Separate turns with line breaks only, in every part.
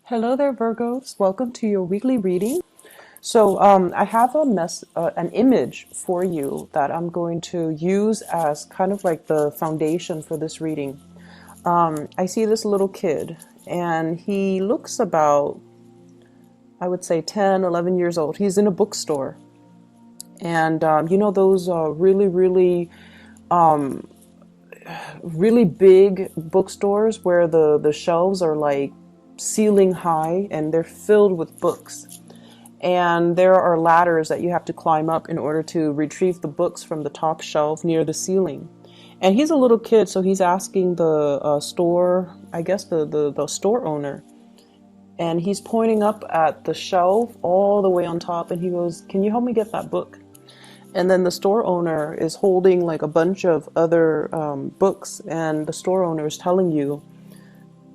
Hello there, Virgos. Welcome to your weekly reading. So I have an image for you that I'm going to use as kind of like the foundation for this reading. I see this little kid, and he looks about, I would say, 10, 11 years old. He's in a bookstore. And you know those really big bookstores where the shelves are like ceiling high and they're filled with books. And there are ladders that you have to climb up in order to retrieve the books from the top shelf near the ceiling. And he's a little kid, so he's asking the store, I guess the store owner, and he's pointing up at the shelf all the way on top, and he goes, "Can you help me get that book?" And then the store owner is holding like a bunch of other books, and the store owner is telling you,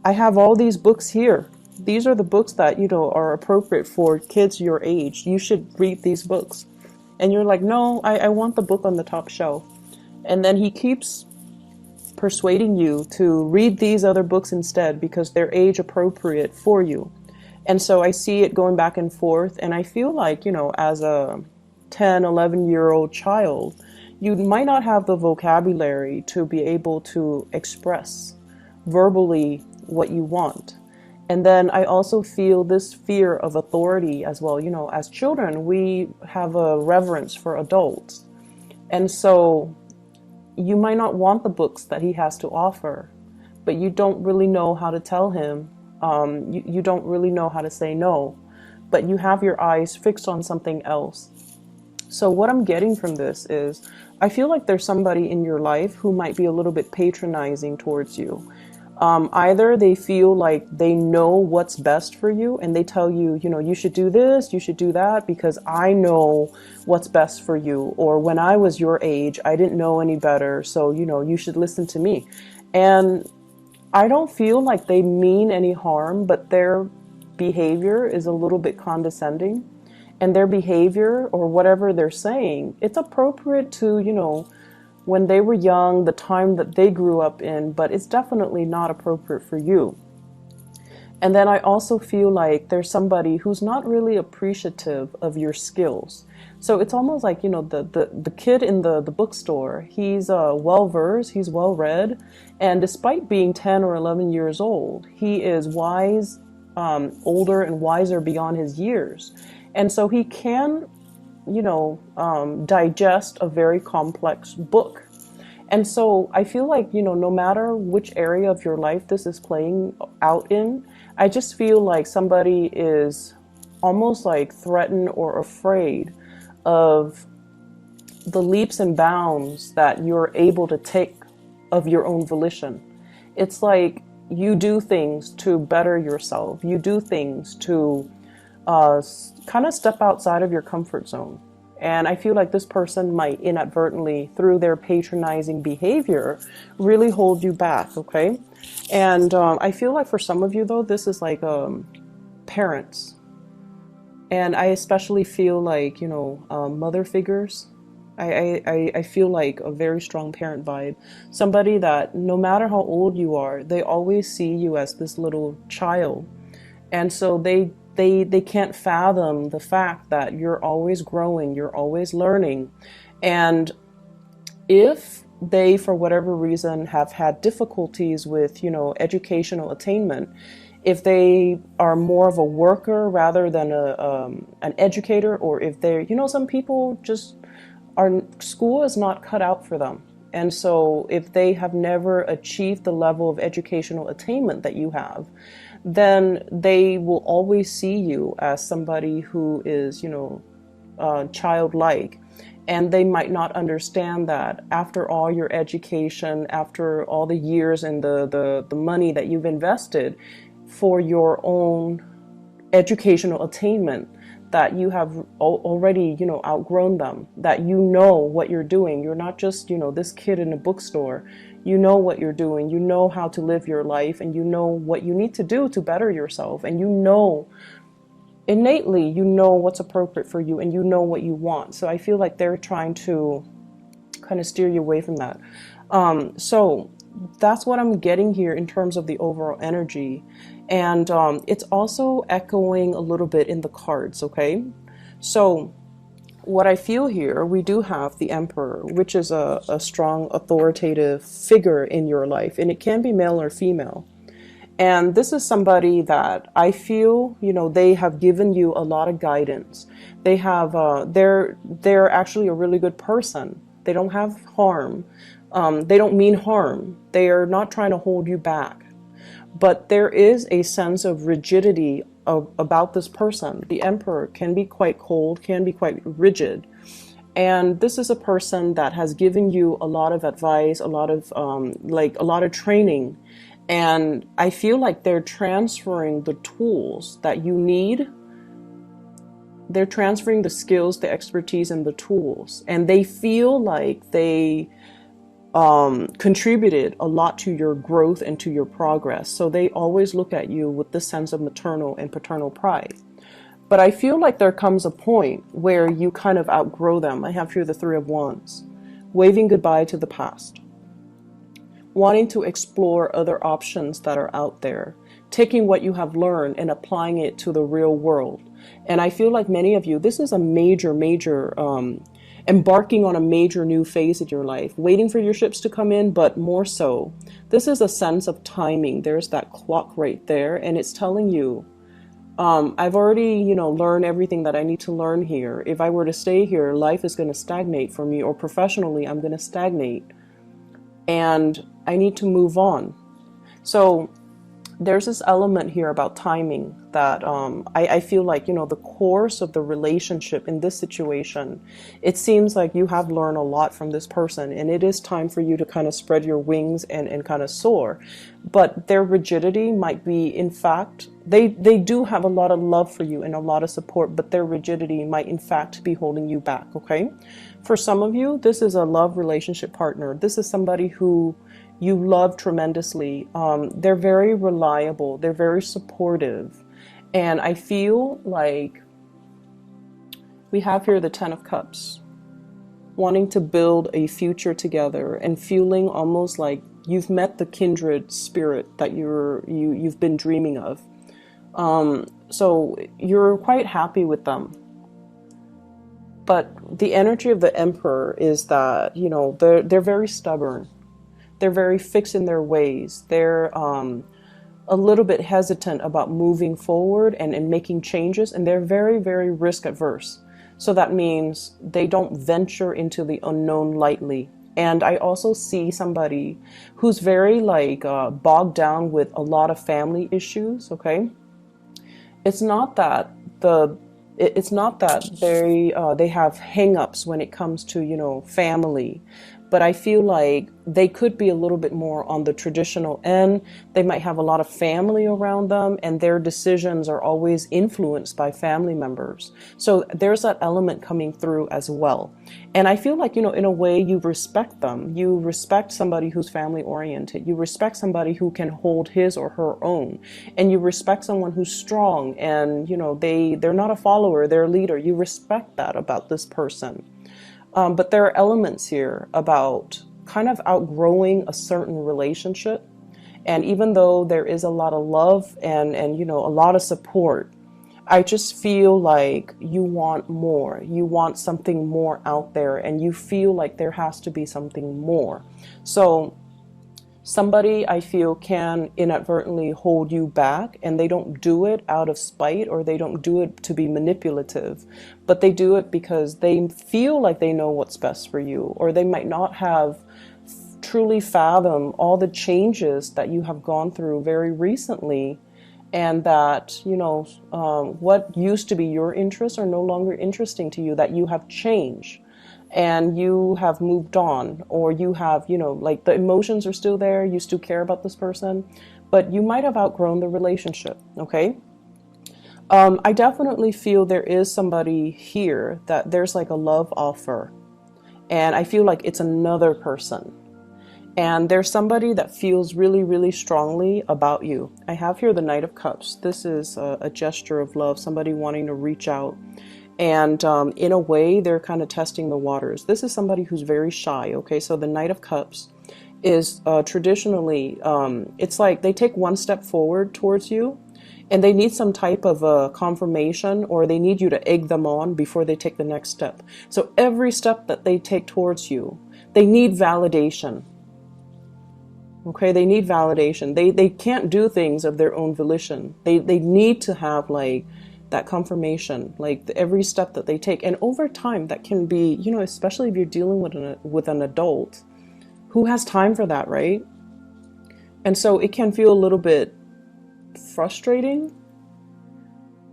"I have all these books here. These are the books that, are appropriate for kids your age. You should read these books." And you're like, "No, I want the book on the top shelf." And then he keeps persuading you to read these other books instead because they're age appropriate for you. And so I see it going back and forth, and I feel like, as a 10, 11-year-old child, you might not have the vocabulary to be able to express verbally what you want. And then I also feel this fear of authority as well. As children, we have a reverence for adults. And so you might not want the books that he has to offer, but you don't really know how to tell him. You don't really know how to say no, but you have your eyes fixed on something else. So what I'm getting from this is I feel like there's somebody in your life who might be a little bit patronizing towards you. Either they feel like they know what's best for you and they tell you, you should do this, you should do that because I know what's best for you. Or when I was your age, I didn't know any better. So, you should listen to me. And I don't feel like they mean any harm, but their behavior is a little bit condescending. And their behavior or whatever they're saying, it's appropriate to, when they were young, the time that they grew up in, but it's definitely not appropriate for you. And then I also feel like there's somebody who's not really appreciative of your skills. So it's almost like, the kid in the bookstore, he's well-versed, he's well-read, and despite being 10 or 11 years old, he is wise, older and wiser beyond his years. And so he can digest a very complex book. And so I feel like, no matter which area of your life this is playing out in, I just feel like somebody is almost like threatened or afraid of the leaps and bounds that you're able to take of your own volition. It's like you do things to better yourself. You do things to kind of step outside of your comfort zone. And I feel like this person might inadvertently, through their patronizing behavior, really hold you back, okay? And I feel like for some of you, though, this is like parents. And I especially feel like, mother figures. I feel like a very strong parent vibe. Somebody that no matter how old you are, they always see you as this little child. And so they can't fathom the fact that you're always growing, you're always learning. And if they, for whatever reason, have had difficulties with, educational attainment, if they are more of a worker rather than an educator, or if they're, some people just school is not cut out for them. And so if they have never achieved the level of educational attainment that you have, then they will always see you as somebody who is, childlike. And they might not understand that after all your education, after all the years and the money that you've invested for your own educational attainment, that you have already, outgrown them, that you know what you're doing. You're not just, this kid in a bookstore. You know what you're doing. You know how to live your life, and you know what you need to do to better yourself. And innately, you know what's appropriate for you, and you know what you want. So I feel like they're trying to kind of steer you away from that. So that's what I'm getting here in terms of the overall energy. And it's also echoing a little bit in the cards, okay? So what I feel here, we do have the Emperor, which is a strong authoritative figure in your life, and it can be male or female. And this is somebody that I feel, you know, they have given you a lot of guidance. They have, they're actually a really good person. They don't have harm. They don't mean harm. They are not trying to hold you back. But there is a sense of rigidity about this person. The Emperor can be quite cold, can be quite rigid. And this is a person that has given you a lot of advice, a lot of a lot of training. And I feel like they're transferring the tools that you need. They're transferring the skills, the expertise, and the tools. And they feel like they contributed a lot to your growth and to your progress. So they always look at you with this sense of maternal and paternal pride. But I feel like there comes a point where you kind of outgrow them. I have here the Three of Wands, waving goodbye to the past, wanting to explore other options that are out there, taking what you have learned and applying it to the real world. And I feel like many of you, this is a major, embarking on a major new phase in your life, waiting for your ships to come in, but more so, this is a sense of timing. There's that clock right there, and it's telling you, I've already, learned everything that I need to learn here. If I were to stay here, life is going to stagnate for me, or professionally, I'm going to stagnate. And I need to move on. So there's this element here about timing that I feel like, the course of the relationship in this situation, it seems like you have learned a lot from this person, and it is time for you to kind of spread your wings and kind of soar. But their rigidity might be, in fact, they do have a lot of love for you and a lot of support, but their rigidity might in fact be holding you back, okay? For some of you, this is a love relationship partner. This is somebody who you love tremendously. They're very reliable. They're very supportive. And I feel like we have here the Ten of Cups, wanting to build a future together and feeling almost like you've met the kindred spirit that you've been dreaming of. So you're quite happy with them. But the energy of the Emperor is that, they're very stubborn. They're very fixed in their ways. They're a little bit hesitant about moving forward and making changes. And they're very, very risk adverse. So that means they don't venture into the unknown lightly. And I also see somebody who's very bogged down with a lot of family issues, okay? It's not that they have hang-ups when it comes to, family. But I feel like they could be a little bit more on the traditional end. They might have a lot of family around them, and their decisions are always influenced by family members. So there's that element coming through as well. And I feel like, in a way, you respect them. You respect somebody who's family oriented. You respect somebody who can hold his or her own. And you respect someone who's strong and, they're not a follower, they're a leader. You respect that about this person. But there are elements here about kind of outgrowing a certain relationship. And even though there is a lot of love and a lot of support, I just feel like you want more. You want something more out there, and you feel like there has to be something more. So somebody, I feel, can inadvertently hold you back, and they don't do it out of spite, or they don't do it to be manipulative, but they do it because they feel like they know what's best for you, or they might not have truly fathomed all the changes that you have gone through very recently, and that, what used to be your interests are no longer interesting to you, that you have changed. And you have moved on, or you have, the emotions are still there. You still care about this person, but you might have outgrown the relationship. Okay. I definitely feel there is somebody here that there's like a love offer, and I feel like it's another person, and there's somebody that feels really, really strongly about you. I have here the Knight of Cups. This is a gesture of love, somebody wanting to reach out. And in a way, they're kind of testing the waters. This is somebody who's very shy, okay? So the Knight of Cups is traditionally, it's like they take one step forward towards you, and they need some type of a confirmation, or they need you to egg them on before they take the next step. So every step that they take towards you, they need validation. Okay, they need validation. They can't do things of their own volition. They need to have like that confirmation, like every step that they take. And over time, that can be, you know, especially if you're dealing with an adult, who has time for that, right? And so it can feel a little bit frustrating,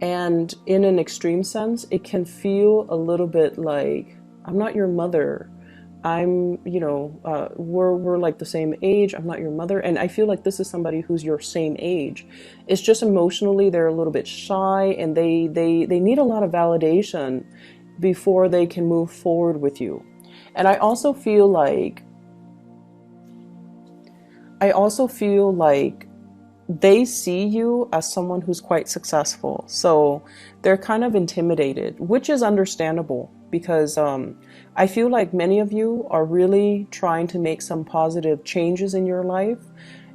and in an extreme sense, it can feel a little bit like, I'm not your mother. I'm, you know, we're like the same age. I'm not your mother. And I feel like this is somebody who's your same age. It's just emotionally they're a little bit shy, and they need a lot of validation before they can move forward with you. And I also feel like they see you as someone who's quite successful. So they're kind of intimidated, which is understandable, because I feel like many of you are really trying to make some positive changes in your life,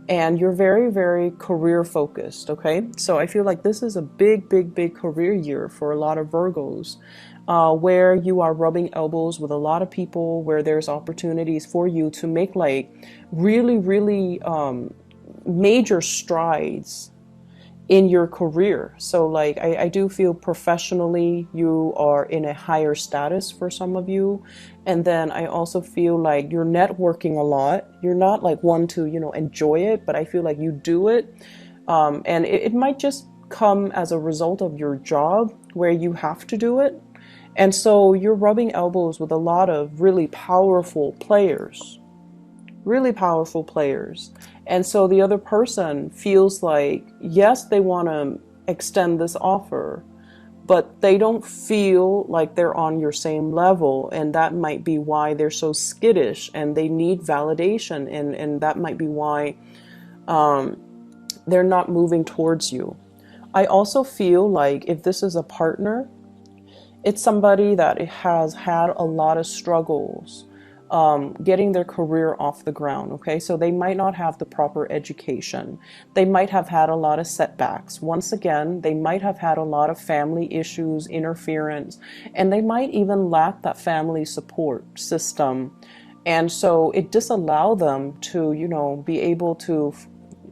and you're very, very career focused, okay? So I feel like this is a big, big, big career year for a lot of Virgos, where you are rubbing elbows with a lot of people, where there's opportunities for you to make like really, really major strides in your career. So like I do feel professionally you are in a higher status for some of you. And then I also feel like you're networking a lot. You're not like one to, you know, enjoy it, but I feel like you do it. And it might just come as a result of your job where you have to do it. And so you're rubbing elbows with a lot of really powerful players. Really powerful players. And so the other person feels like, yes, they want to extend this offer, but they don't feel like they're on your same level. And that might be why they're so skittish, and they need validation. And that might be why they're not moving towards you. I also feel like if this is a partner, it's somebody that has had a lot of struggles getting their career off the ground, okay? So they might not have the proper education. They might have had a lot of setbacks. Once again, they might have had a lot of family issues, interference, and they might even lack that family support system. And so it disallows them to, you know, be able to,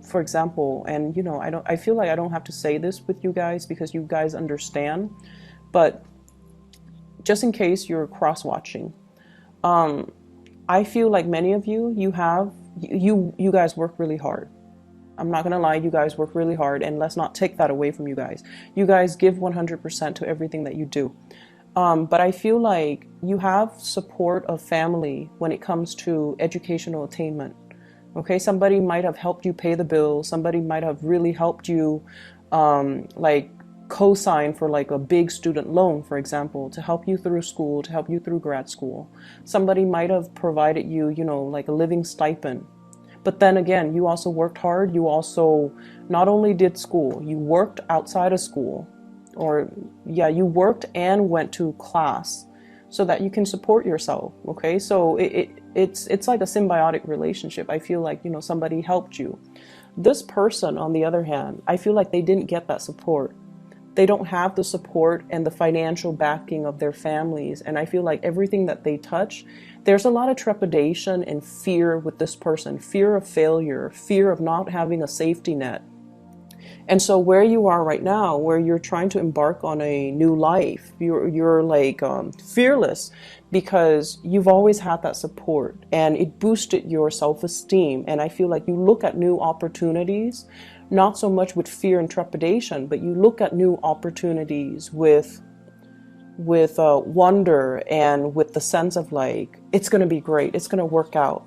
for example, and, you know, I feel like I don't have to say this with you guys because you guys understand, but just in case you're cross-watching, I feel like many of you, you guys work really hard. I'm not going to lie, you guys work really hard, and let's not take that away from you guys. You guys give 100% to everything that you do. But I feel like you have support of family when it comes to educational attainment. Okay, somebody might have helped you pay the bill. Somebody might have really helped you, like, co-sign for like a big student loan, for example, to help you through school, to help you through grad school. Somebody might have provided you, you know, like a living stipend. But then again, you also worked hard. You also not only did school, you worked outside of school, or yeah, you worked and went to class so that you can support yourself. Okay, so it's like a symbiotic relationship. I feel like, you know, somebody helped you. This person, on the other hand, I feel like they didn't get that support. They don't have the support and the financial backing of their families. And I feel like everything that they touch, there's a lot of trepidation and fear with this person, fear of failure, fear of not having a safety net. And so where you are right now, where you're trying to embark on a new life, you're like fearless because you've always had that support, and it boosted your self-esteem. And I feel like you look at new opportunities, not so much with fear and trepidation, but you look at new opportunities with wonder, and with the sense of like, it's going to be great, it's going to work out,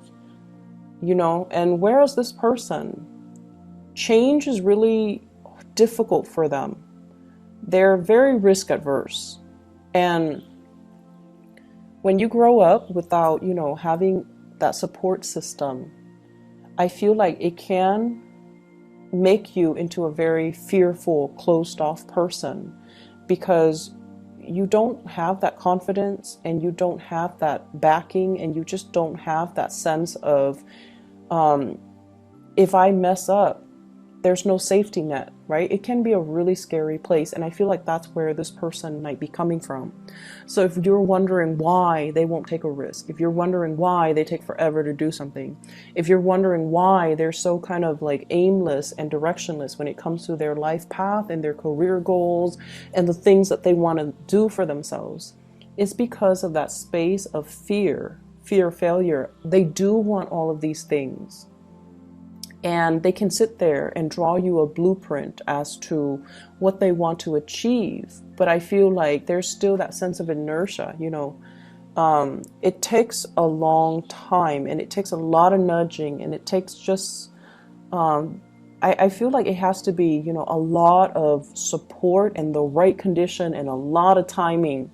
you know. And whereas this person, change is really difficult for them. They're very risk adverse. And when you grow up without, you know, having that support system, I feel like it can make you into a very fearful, closed off person, because you don't have that confidence, and you don't have that backing, and you just don't have that sense of, if I mess up, there's no safety net, right? It can be a really scary place, and I feel like that's where this person might be coming from. So if you're wondering why they won't take a risk, if you're wondering why they take forever to do something, if you're wondering why they're so kind of like aimless and directionless when it comes to their life path and their career goals and the things that they want to do for themselves, it's because of that space of fear of failure. They do want all of these things. And they can sit there and draw you a blueprint as to what they want to achieve. But I feel like there's still that sense of inertia, you know. It takes a long time, and it takes a lot of nudging, and it takes just, I feel like it has to be, you know, a lot of support and the right condition and a lot of timing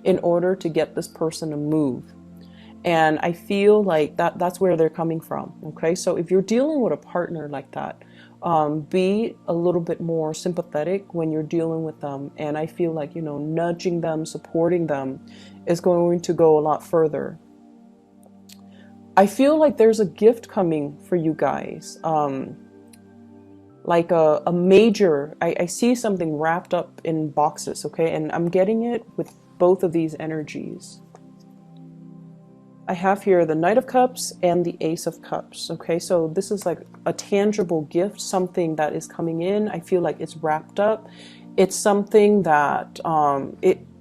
in order to get this person to move. And I feel like that's where they're coming from. Okay, so if you're dealing with a partner like that, be a little bit more sympathetic when you're dealing with them. And I feel like, you know, nudging them, supporting them is going to go a lot further. I feel like there's a gift coming for you guys. Like a major, I see something wrapped up in boxes, okay? And I'm getting it with both of these energies. I have here the Knight of Cups and the Ace of Cups. Okay, so this is like a tangible gift, something that is coming in. I feel like it's wrapped up. It's something that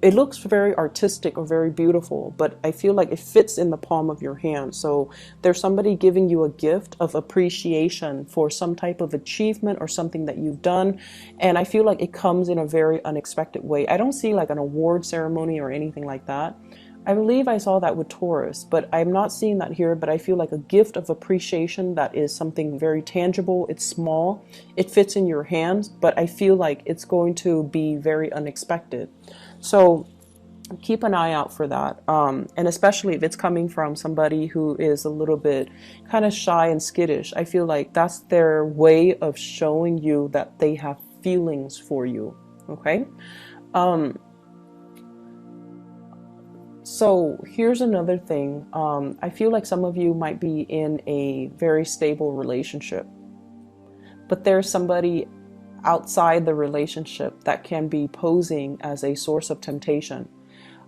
it looks very artistic or very beautiful, but I feel like it fits in the palm of your hand. So there's somebody giving you a gift of appreciation for some type of achievement or something that you've done. And I feel like it comes in a very unexpected way. I don't see like an award ceremony or anything like that. I believe I saw that with Taurus, but I'm not seeing that here. But I feel like a gift of appreciation that is something very tangible. It's small, it fits in your hands, but I feel like it's going to be very unexpected. So keep an eye out for that. And especially if it's coming from somebody who is a little bit kind of shy and skittish, I feel like that's their way of showing you that they have feelings for you. Okay. So here's another thing. I feel like some of you might be in a very stable relationship, but there's somebody outside the relationship that can be posing as a source of temptation.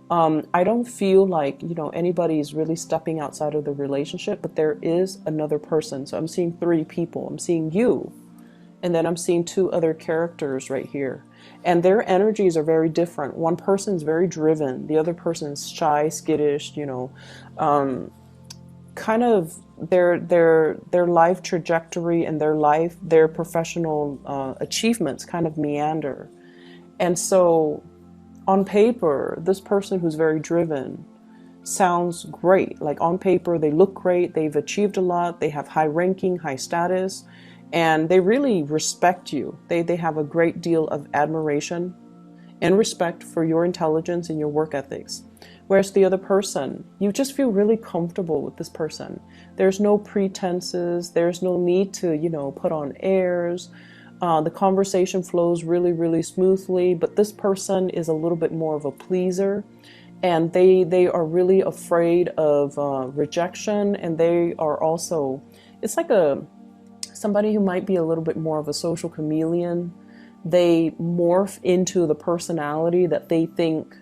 I don't feel like, you know, anybody is really stepping outside of the relationship, but there is another person. So I'm seeing 3 people. I'm seeing you, and then I'm seeing 2 other characters right here. And their energies are very different. One person's very driven. The other person's shy, skittish, you know, kind of their life trajectory and their professional achievements kind of meander. And so on paper, this person who's very driven sounds great. Like on paper, they look great. They've achieved a lot. They have high ranking, high status. And they really respect you. They have a great deal of admiration and respect for your intelligence and your work ethics. Whereas the other person, you just feel really comfortable with this person. There's no pretenses. There's no need to, you know, put on airs. The conversation flows really, really smoothly. But this person is a little bit more of a pleaser. And they are really afraid of rejection. And they are also, it's like somebody who might be a little bit more of a social chameleon. They morph into the personality that they think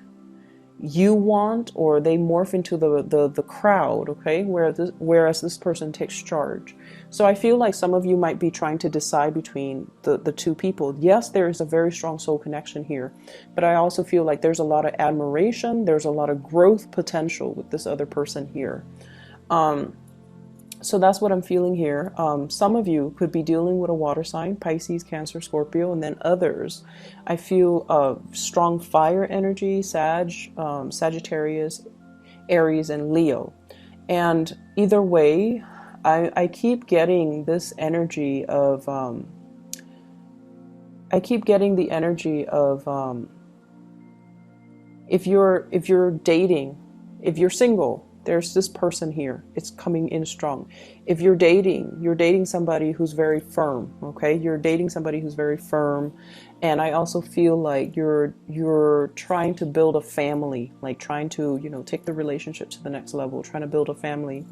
you want, or they morph into the crowd, okay? Whereas this person takes charge. So I feel like some of you might be trying to decide between the 2 people. Yes, there is a very strong soul connection here, but I also feel like there's a lot of admiration, there's a lot of growth potential with this other person here. So that's what I'm feeling here. Some of you could be dealing with a water sign, Pisces, Cancer, Scorpio, and then others. I feel strong fire energy, Sagittarius, Aries, and Leo. And either way, I keep getting this energy of, if you're dating, if you're single, there's this person here. It's coming in strong. If you're dating somebody who's very firm, okay? You're dating somebody who's very firm. And I also feel like you're trying to build a family, like trying to, you know, take the relationship to the next level, trying to build a family.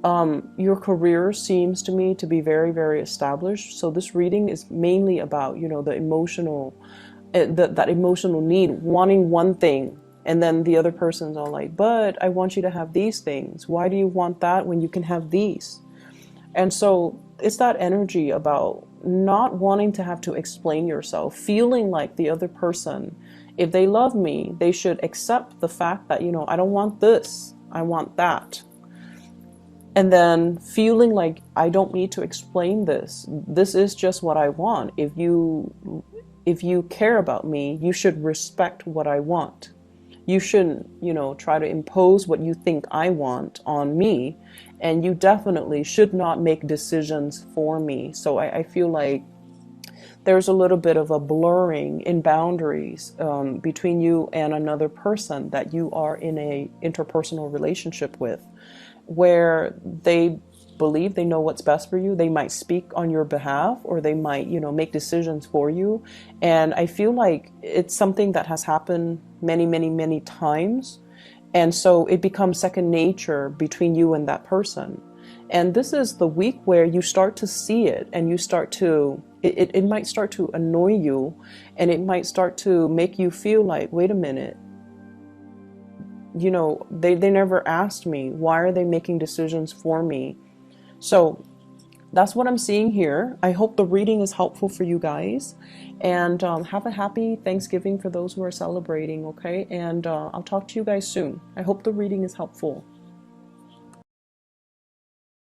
Your career seems to me to be very, very established. So this reading is mainly about, you know, the emotional, that emotional need, wanting one thing. And then the other person's all like, but I want you to have these things. Why do you want that when you can have these? And so it's that energy about not wanting to have to explain yourself, feeling like the other person, if they love me, they should accept the fact that, you know, I don't want this, I want that. And then feeling like I don't need to explain this. This is just what I want. If you care about me, you should respect what I want. You shouldn't, you know, try to impose what you think I want on me. And you definitely should not make decisions for me. So I feel like there's a little bit of a blurring in boundaries between you and another person that you are in a interpersonal relationship with, where they believe they know what's best for you. They might speak on your behalf, or they might, you know, make decisions for you. And I feel like it's something that has happened many, many, many times. And so it becomes second nature between you and that person. And this is the week where you start to see it, and you start to, it might start to annoy you, and it might start to make you feel like, wait a minute, you know, they never asked me. Why are they making decisions for me? So that's what I'm seeing here. I hope the reading is helpful for you guys. And have a happy Thanksgiving for those who are celebrating, okay? And I'll talk to you guys soon. I hope the reading is helpful.